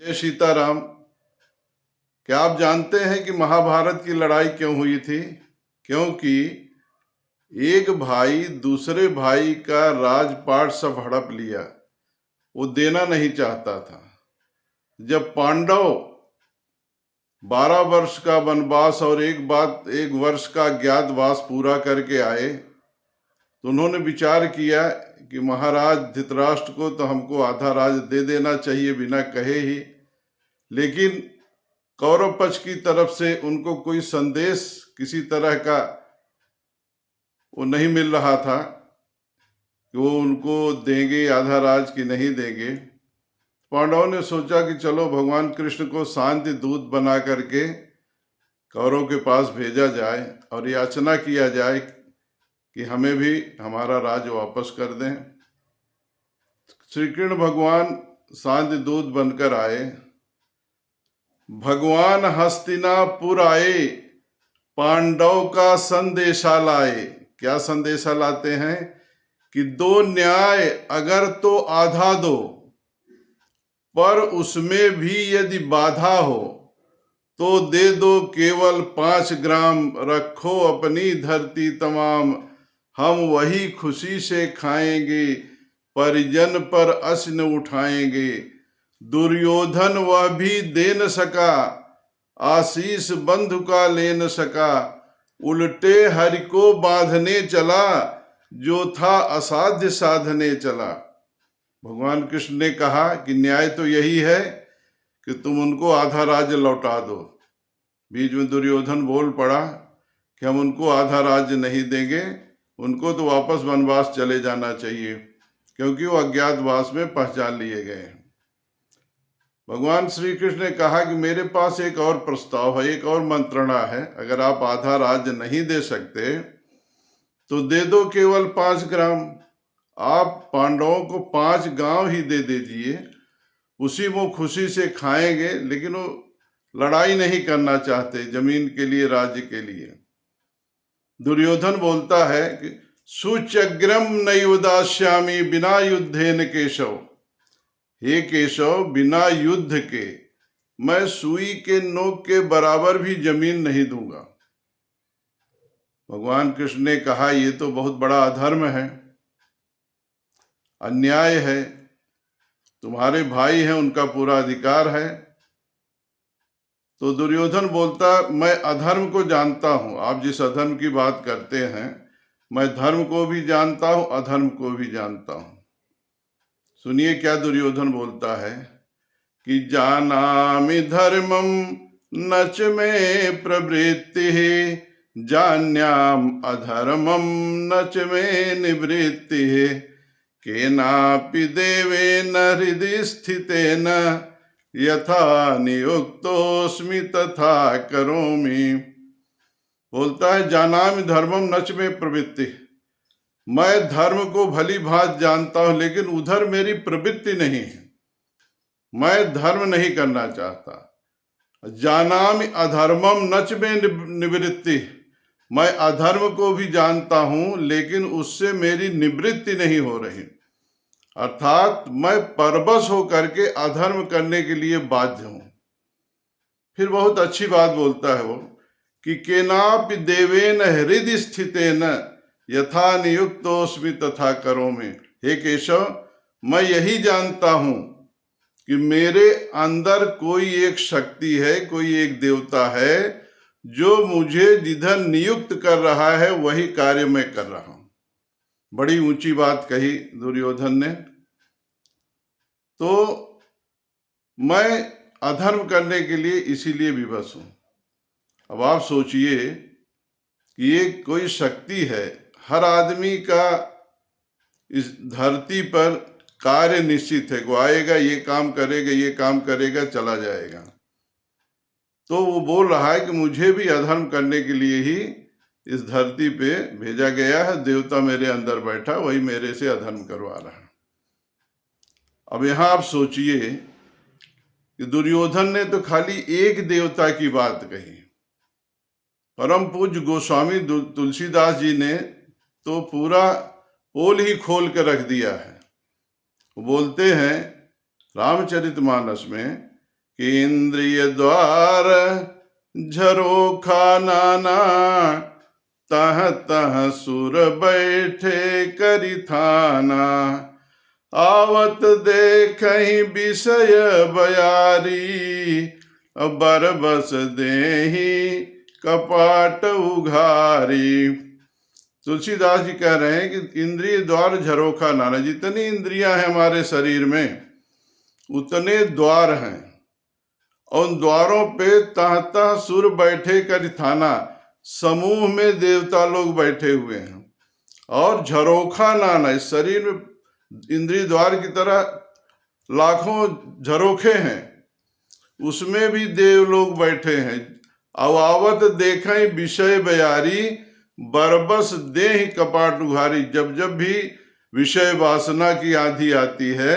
जय सीताराम। क्या आप जानते हैं कि महाभारत की लड़ाई क्यों हुई थी? क्योंकि एक भाई दूसरे भाई का राजपाट सब हड़प लिया। वो देना नहीं चाहता था। जब पांडव 12 वर्ष का वनवास और एक वर्ष का अज्ञातवास पूरा करके आए तो उन्होंने विचार किया कि महाराज धृतराष्ट्र को तो हमको आधा राज दे देना चाहिए बिना कहे ही। लेकिन कौरव पक्ष की तरफ से उनको कोई संदेश किसी तरह का वो नहीं मिल रहा था कि वो उनको देंगे आधा राज की नहीं देंगे। पांडवों ने सोचा कि चलो भगवान कृष्ण को शांति दूत बना करके कौरव के पास भेजा जाए और याचना किया जाए कि हमें भी हमारा राज वापस कर दें। श्री कृष्ण भगवान शांति दूत बनकर आए। भगवान हस्तिनापुर आए, पांडव का संदेशा लाए। क्या संदेशा लाते हैं कि दो न्याय अगर तो आधा दो, पर उसमें भी यदि बाधा हो तो दे दो केवल 5 ग्राम, रखो अपनी धरती तमाम, हम वही खुशी से खाएंगे, परिजन पर अन्न उठाएंगे। दुर्योधन वह भी दे न सका, आशीष बंधु का ले न सका, उल्टे हरि को बांधने चला, जो था असाध्य साधने चला। भगवान कृष्ण ने कहा कि न्याय तो यही है कि तुम उनको आधा राज्य लौटा दो। बीच में दुर्योधन बोल पड़ा कि हम उनको आधा राज्य नहीं देंगे, उनको तो वापस वनवास चले जाना चाहिए, क्योंकि वो अज्ञातवास में पहचान लिए गए हैं। भगवान श्री कृष्ण ने कहा कि मेरे पास एक और प्रस्ताव है, एक और मंत्रणा है। अगर आप आधा राज्य नहीं दे सकते तो दे दो केवल 5 ग्राम। आप पांडवों को 5 गांव ही दे दीजिए, उसी वो खुशी से खाएंगे। लेकिन वो लड़ाई नहीं करना चाहते जमीन के लिए, राज्य के लिए। दुर्योधन बोलता है कि सुचग्रम नैव दास्यामि बिना युद्धेन केशव। हे केशव, बिना युद्ध के मैं सुई के नोक के बराबर भी जमीन नहीं दूंगा। भगवान कृष्ण ने कहा ये तो बहुत बड़ा अधर्म है, अन्याय है। तुम्हारे भाई हैं, उनका पूरा अधिकार है। तो दुर्योधन बोलता, मैं अधर्म को जानता हूं। आप जिस अधर्म की बात करते हैं, मैं धर्म को भी जानता हूं, अधर्म को भी जानता हूं। सुनिए क्या दुर्योधन बोलता है कि जानामि धर्मम नच में प्रवृत्ति, जान्याम अधर्मम नच में निवृत्ति, केनापि देवेन हृदि स्थितेन, यथा नियुक्तोस्मि तथा करोमि। बोलता है जानामि धर्मम नच में प्रवृत्ति। मैं धर्म को भली भांति जानता हूं, लेकिन उधर मेरी प्रवृत्ति नहीं है। मैं धर्म नहीं करना चाहता। जानामि अधर्मम नच में निवृत्ति। मैं अधर्म को भी जानता हूं, लेकिन उससे मेरी निवृत्ति नहीं हो रही। अर्थात मैं परवश होकर के अधर्म करने के लिए बाध्य हूं। फिर बहुत अच्छी बात बोलता है वो कि केनापि देवेन हृदि स्थितेन, यथा नियुक्तोस्मि तथा करोमि। हे केशव, मैं यही जानता हूं कि मेरे अंदर कोई एक शक्ति है, कोई एक देवता है, जो मुझे जिधर नियुक्त कर रहा है वही कार्य मैं कर रहा हूं। बड़ी ऊंची बात कही दुर्योधन ने। तो मैं अधर्म करने के लिए इसीलिए विवश हूं। अब आप सोचिए कि ये कोई शक्ति है। हर आदमी का इस धरती पर कार्य निश्चित है, वो आएगा, ये काम करेगा, ये काम करेगा, चला जाएगा। तो वो बोल रहा है कि मुझे भी अधर्म करने के लिए ही इस धरती पे भेजा गया है। देवता मेरे अंदर बैठा, वही मेरे से अधर्म करवा रहा है। अब यहां आप सोचिए कि दुर्योधन ने तो खाली एक देवता की बात कही। परम पूज्य गोस्वामी तुलसीदास जी ने तो पूरा पोल ही खोल के रख दिया है। वो बोलते हैं रामचरितमानस में कि इंद्रिय द्वार झरोखा नाना, तह तह सुर बैठे करि थाना। आवत देखहि विषय बयारी, बरबस देहि कपाट उघारी। तुलसीदास जी कह रहे हैं कि इंद्रिय द्वार झरोखा नाना, जितनी इंद्रियां हैं हमारे शरीर में उतने द्वार हैं, और उन द्वारों पे तह तह सुर बैठे कर थाना, समूह में देवता लोग बैठे हुए हैं। और झरोखा नाना, इस शरीर में इंद्रिय द्वार की तरह लाखों झरोखे हैं, उसमें भी देव लोग बैठे हैं। अवावत देखें विषय बयारी, बरबस देहि कपाट उघारी। जब जब भी विषय वासना की आंधी आती है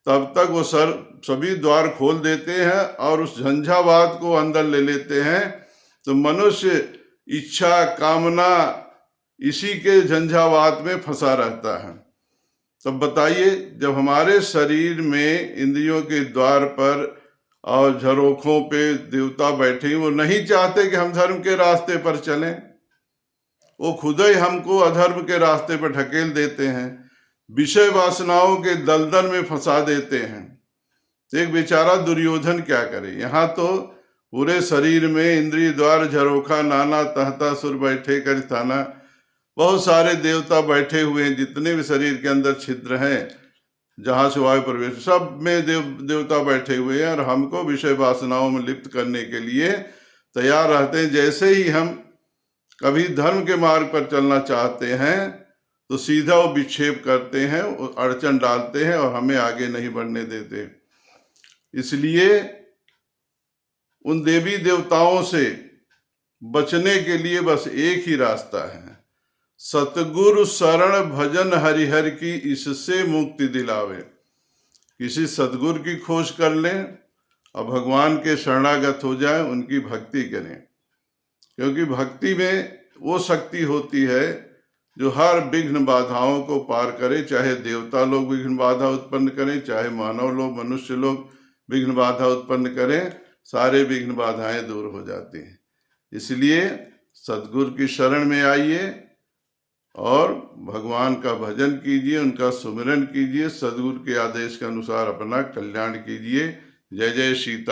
तब तक वो सभी द्वार खोल देते हैं और उस झंझावात को अंदर ले लेते हैं। तो मनुष्य इच्छा कामना इसी के झंझावात में फंसा रहता है। तब बताइए, जब हमारे शरीर में इंद्रियों के द्वार पर और झरोखों पे देवता बैठे, वो नहीं चाहते कि हम धर्म के रास्ते पर चलें, वो खुद ही हमको अधर्म के रास्ते पर ढकेल देते हैं, विषय वासनाओं के दलदल में फंसा देते हैं। तो एक बेचारा दुर्योधन क्या करे। यहाँ तो पूरे शरीर में इंद्रिय द्वार झरोखा नाना, तहता सुर बैठे कर थाना, बहुत सारे देवता बैठे हुए हैं। जितने भी शरीर के अंदर छिद्र हैं जहाँ से वायु प्रवेश, सब में देवता बैठे हुए हैं और हमको विषय वासनाओं में लिप्त करने के लिए तैयार रहते हैं। जैसे ही हम कभी धर्म के मार्ग पर चलना चाहते हैं तो सीधा वो विक्षेप करते हैं, अड़चन डालते हैं और हमें आगे नहीं बढ़ने देते। इसलिए उन देवी देवताओं से बचने के लिए बस एक ही रास्ता है, सतगुरु शरण भजन हरिहर की, इससे मुक्ति दिलावे। किसी सतगुरु की खोज कर लें और भगवान के शरणागत हो जाए, उनकी भक्ति करें, क्योंकि भक्ति में वो शक्ति होती है जो हर विघ्न बाधाओं को पार करे। चाहे देवता लोग विघ्न बाधा उत्पन्न करें, चाहे मानव लोग, मनुष्य लोग विघ्न बाधा उत्पन्न करें, सारे विघ्न बाधाएं दूर हो जाती हैं। इसलिए सद्गुरु की शरण में आइए और भगवान का भजन कीजिए, उनका सुमिरन कीजिए, सद्गुरु के आदेश के अनुसार अपना कल्याण कीजिए। जय जय सीता।